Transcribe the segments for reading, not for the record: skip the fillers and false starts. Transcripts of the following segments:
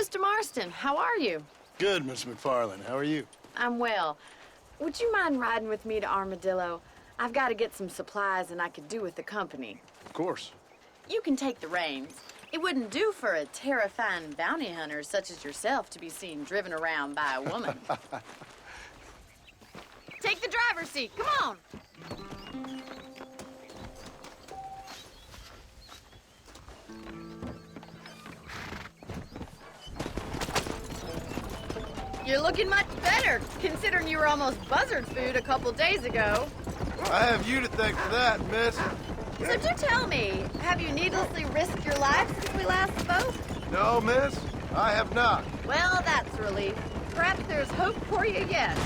Mr. Marston. How are you? Good, Miss McFarland. How are you? I'm well. Would you mind riding with me to Armadillo? I've got to get some supplies and I could do with the company. Of course. You can take the reins. It wouldn't do for a terrifying bounty hunter such as yourself to be seen driven around by a woman. Take the driver's seat. Come on. You're looking much better, considering you were almost buzzard food a couple days ago. I have you to thank for that, miss. So do tell me, have you needlessly risked your life since we last spoke? No, miss, I have not. Well, that's a relief. Perhaps there's hope for you yet.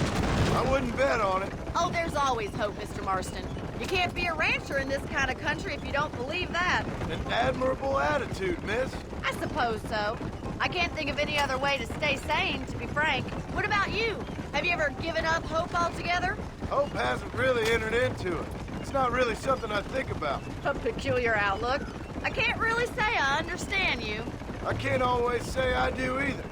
I wouldn't bet on it. Oh, there's always hope, Mr. Marston. You can't be a rancher in this kind of country if you don't believe that. An admirable attitude, miss. I suppose so. I can't think of any other way to stay sane, to be frank. What about you? Have you ever given up hope altogether? Hope hasn't really entered into it. It's not really something I think about. A peculiar outlook. I can't really say I understand you. I can't always say I do either.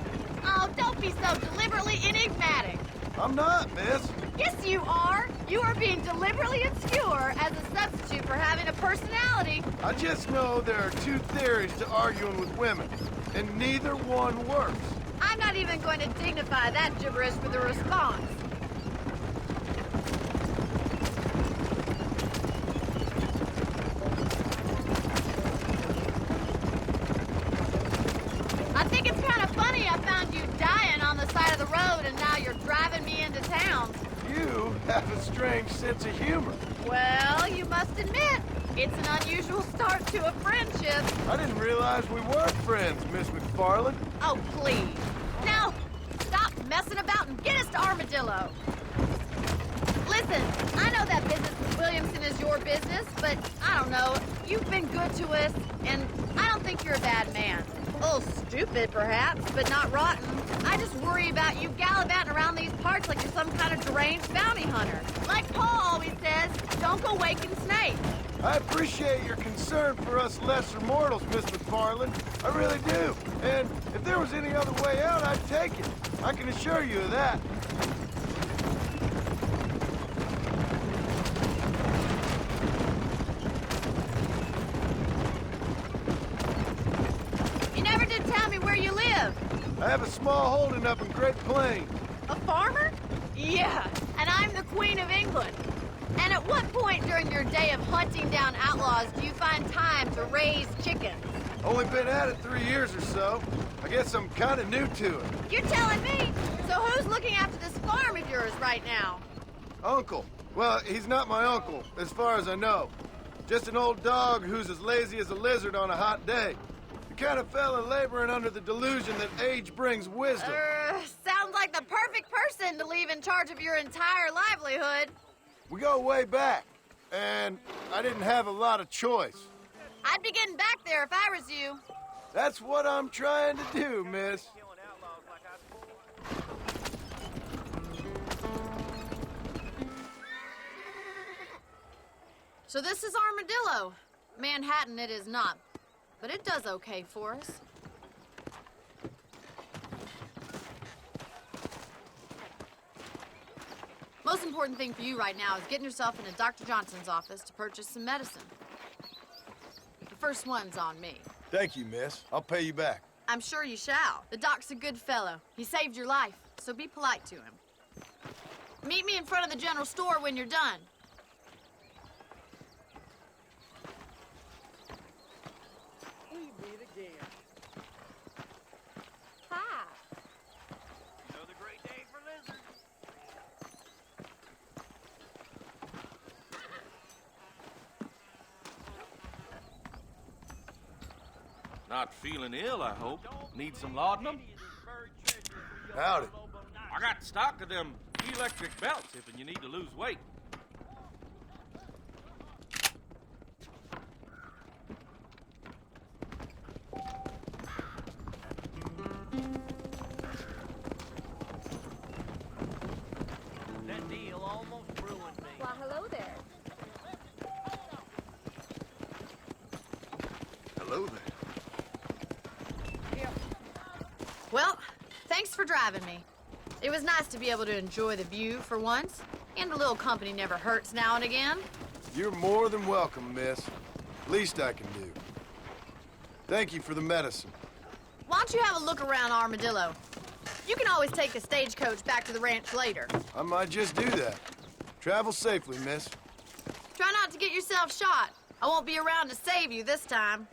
Oh, don't be so deliberately enigmatic. I'm not, miss. Yes, you are. You are being deliberately obscure as a substitute for having a personality. I just know there are two theories to arguing with women, and neither one works. I'm not even going to dignify that gibberish with a response. I think it's kind of funny I found you dying on the side of the road and now you're driving me into town. You have a strange sense of humor. Well, you must admit, it's an unusual start to a friendship. I didn't realize we weren't friends, Miss McFarland. Oh, please. Now, stop messing about and get us to Armadillo. Listen, I know that business with Williamson is your business, but I don't know. You've been good to us, and I don't think you're a bad man. A little stupid, perhaps, but not rotten. I just worry about you gallivanting around these parts like you're some kind of deranged bounty hunter. Like Paul always says, don't go waking snakes. I appreciate your concern for us lesser mortals, Miss McFarland. I really do. And if there was any other way out, I'd take it. I can assure you of that. You never did tell me where you live. I have a small holding up in Great Plains. A farmer? Yeah, and I'm the Queen of England. And at what point during your day of hunting down outlaws do you find time to raise chickens? Only been at it 3 years or so. I guess I'm kind of new to it. You're telling me? So who's looking after this farm of yours right now? Uncle. Well, he's not my uncle, as far as I know. Just an old dog who's as lazy as a lizard on a hot day. The kind of fella laboring under the delusion that age brings wisdom. Sounds like the perfect person to leave in charge of your entire livelihood. We go way back, and I didn't have a lot of choice. I'd be getting back there if I was you. That's what I'm trying to do, miss. So this is Armadillo. Manhattan it is not, but it does okay for us. Most important thing for you right now is getting yourself into Dr. Johnson's office to purchase some medicine. The first one's on me. Thank you, miss. I'll pay you back. I'm sure you shall. The doc's a good fellow. He saved your life, so be polite to him. Meet me in front of the general store when you're done. We meet again. Hi. Another great day for lizards. Not feeling ill, I hope. Need some laudanum? Howdy. I got stock of them electric belts if you need to lose weight. That deal almost ruined me. Well, hello there. Hello there. Well, Thanks for driving me. It was nice to be able to enjoy the view for once, and a little company never hurts now and again. You're more than welcome, miss. Least I can do. Thank you for the medicine. Why don't you have a look around Armadillo? You can always take the stagecoach back to the ranch later. I might just do that. Travel safely, miss. Try not to get yourself shot. I won't be around to save you this time.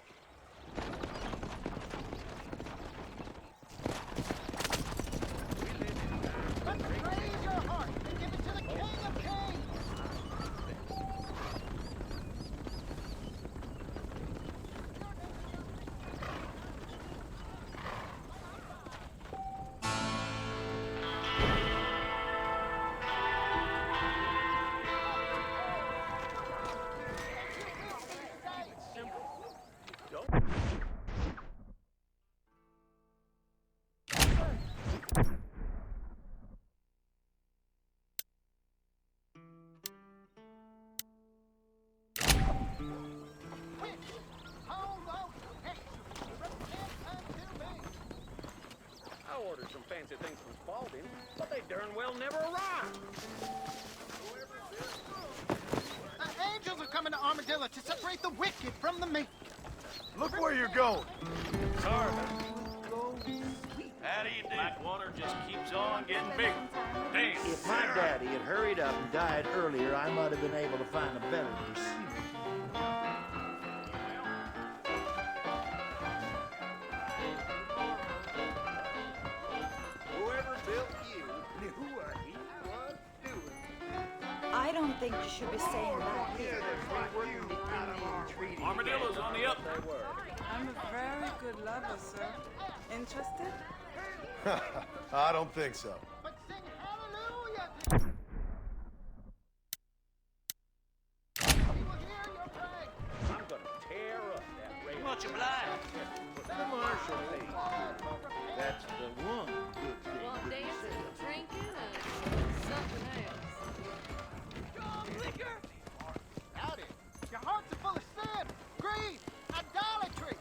I ordered some fancy things from Spalding, but they darn well never arrived. Angels are coming to Armadillo to separate the wicked from the meek. Look where you're going. Sorry. How do you do? Blackwater just keeps on getting bigger. Damn. If my daddy had hurried up and died earlier, I might have been able to find a better pursuit. Whoever built you knew what he was doing. I don't think you should be saying that here. Armadillo's on the up. I'm a very good lover, sir. Interested? I don't think so. But sing hallelujah! We will hear your praise. I'm gonna tear up that rail. Much obliged. The marshal page. That's the one good thing. Well, that you dancing, said. drinking, and something else. John Liquor! Howdy. Your hearts are full of sin, greed, idolatry.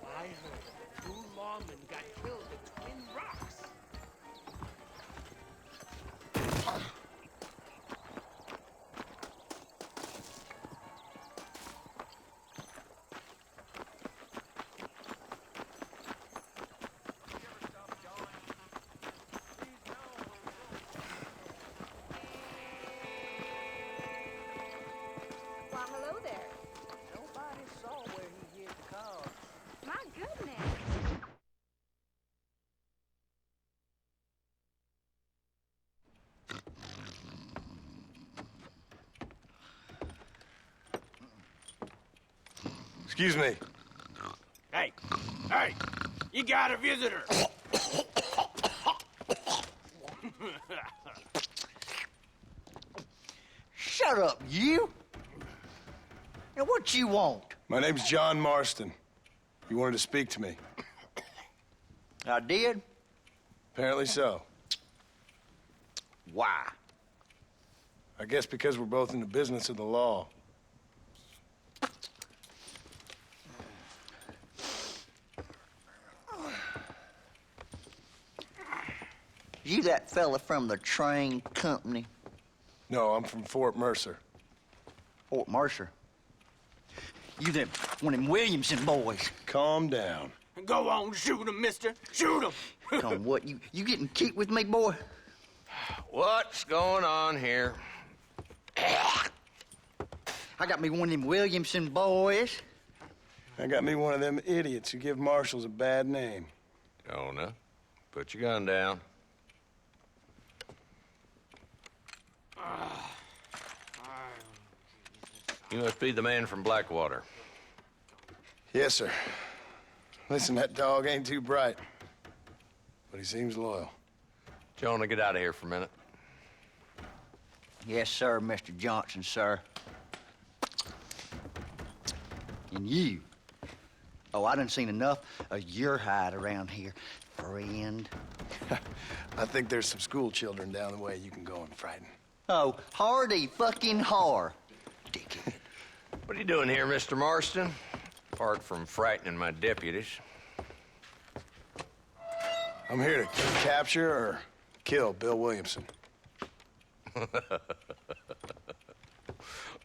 I heard two lawmen got killed at Twin Rocks. Well, hello there. Nobody saw where he hid the car. My goodness. Excuse me. Hey, hey, you got a visitor. Shut up, you! Now, what you want? My name's John Marston. You wanted to speak to me. I did? Apparently so. Why? I guess because we're both in the business of the law. You that fella from the train company, No, I'm from Fort Mercer. Fort Mercer? You them one of them Williamson boys. Calm down. Go on, shoot him, mister. Shoot him. Come on, what, you getting kicked with me, boy? What's going on here? I got me one of them Williamson boys. I got me one of them idiots who give marshals a bad name. Jonah, put your gun down. You must be the man from Blackwater. Yes, sir. Listen, that dog ain't too bright, but he seems loyal. Jonah, get out of here for a minute. Yes, sir, Mr. Johnson, sir. And you. Oh, I done seen enough of your hide around here, friend. I think there's some school children down the way you can go and frighten. Oh, hardy fucking har. Dickhead. What are you doing here, Mr. Marston? Apart from frightening my deputies. I'm here to capture or kill Bill Williamson.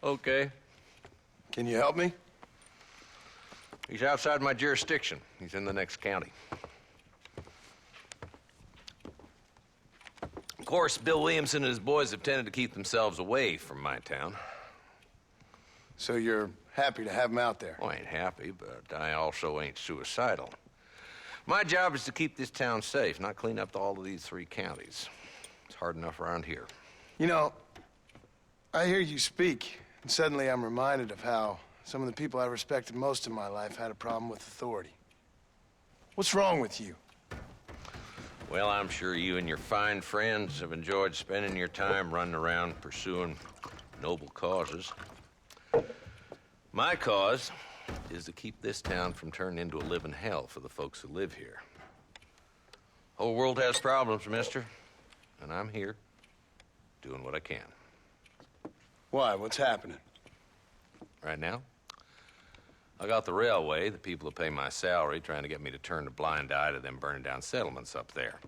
Okay. Can you help me? He's outside my jurisdiction. He's in the next county. Of course, Bill Williamson and his boys have tended to keep themselves away from my town. So you're happy to have him out there? Well, I ain't happy, but I also ain't suicidal. My job is to keep this town safe, not clean up all of these 3 counties. It's hard enough around here. You know, I hear you speak, and suddenly I'm reminded of how some of the people I respected most in my life had a problem with authority. What's wrong with you? Well, I'm sure you and your fine friends have enjoyed spending your time running around pursuing noble causes. My cause is to keep this town from turning into a living hell for the folks who live here. Whole world has problems, mister, and I'm here doing what I can. Why? What's happening? Right now, I got the railway, the people who pay my salary, trying to get me to turn a blind eye to them burning down settlements up there.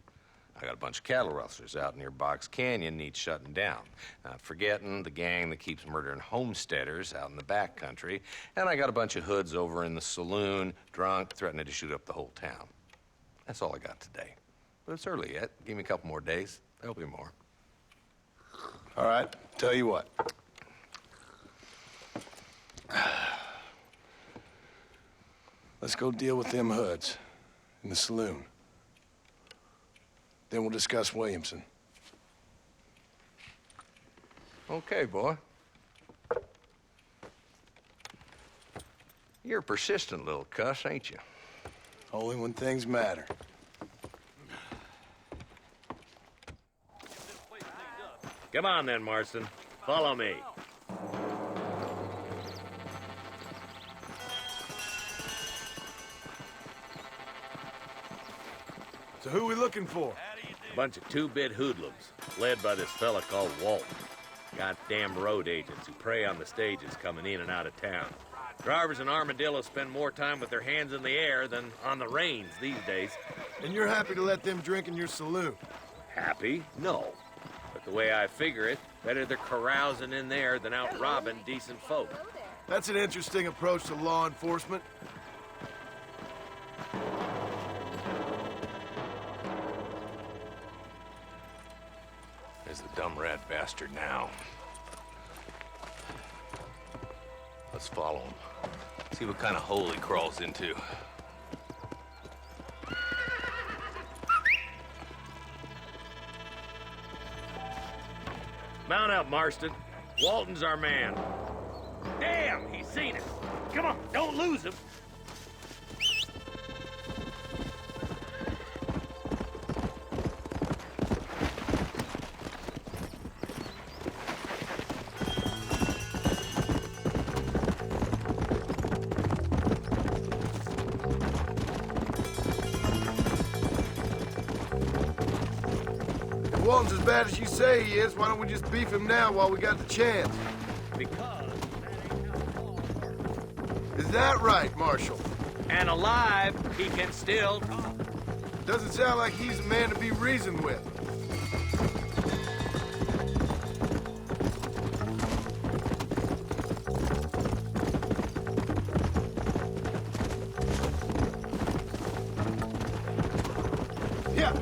I got a bunch of cattle rustlers out near Box Canyon needs shutting down. Not forgetting the gang that keeps murdering homesteaders out in the back country. And I got a bunch of hoods over in the saloon, drunk, threatening to shoot up the whole town. That's all I got today. But it's early yet. Give me a couple more days. There'll be more. All right, tell you what. Let's go deal with them hoods in the saloon. Then we'll discuss Williamson. Okay, boy. You're a persistent little cuss, ain't you? Only when things matter. Come on then, Marston. Follow me. So who we looking for? Bunch of 2-bit hoodlums, led by this fella called Walton. Goddamn road agents who prey on the stages coming in and out of town. Drivers in Armadillo spend more time with their hands in the air than on the reins these days. And you're happy to let them drink in your saloon? Happy? No. But the way I figure it, better they're carousing in there than out robbing decent folk. That's an interesting approach to law enforcement. There's the dumb rat bastard now. Let's follow him. See what kind of hole he crawls into. Mount up, Marston. Walton's our man. Damn, he's seen us. Come on, don't lose him. If Walton's as bad as you say he is, why don't we just beef him now while we got the chance? Because Is that right, Marshal? and alive, he can still talk. Doesn't sound like he's a man to be reasoned with. Yeah.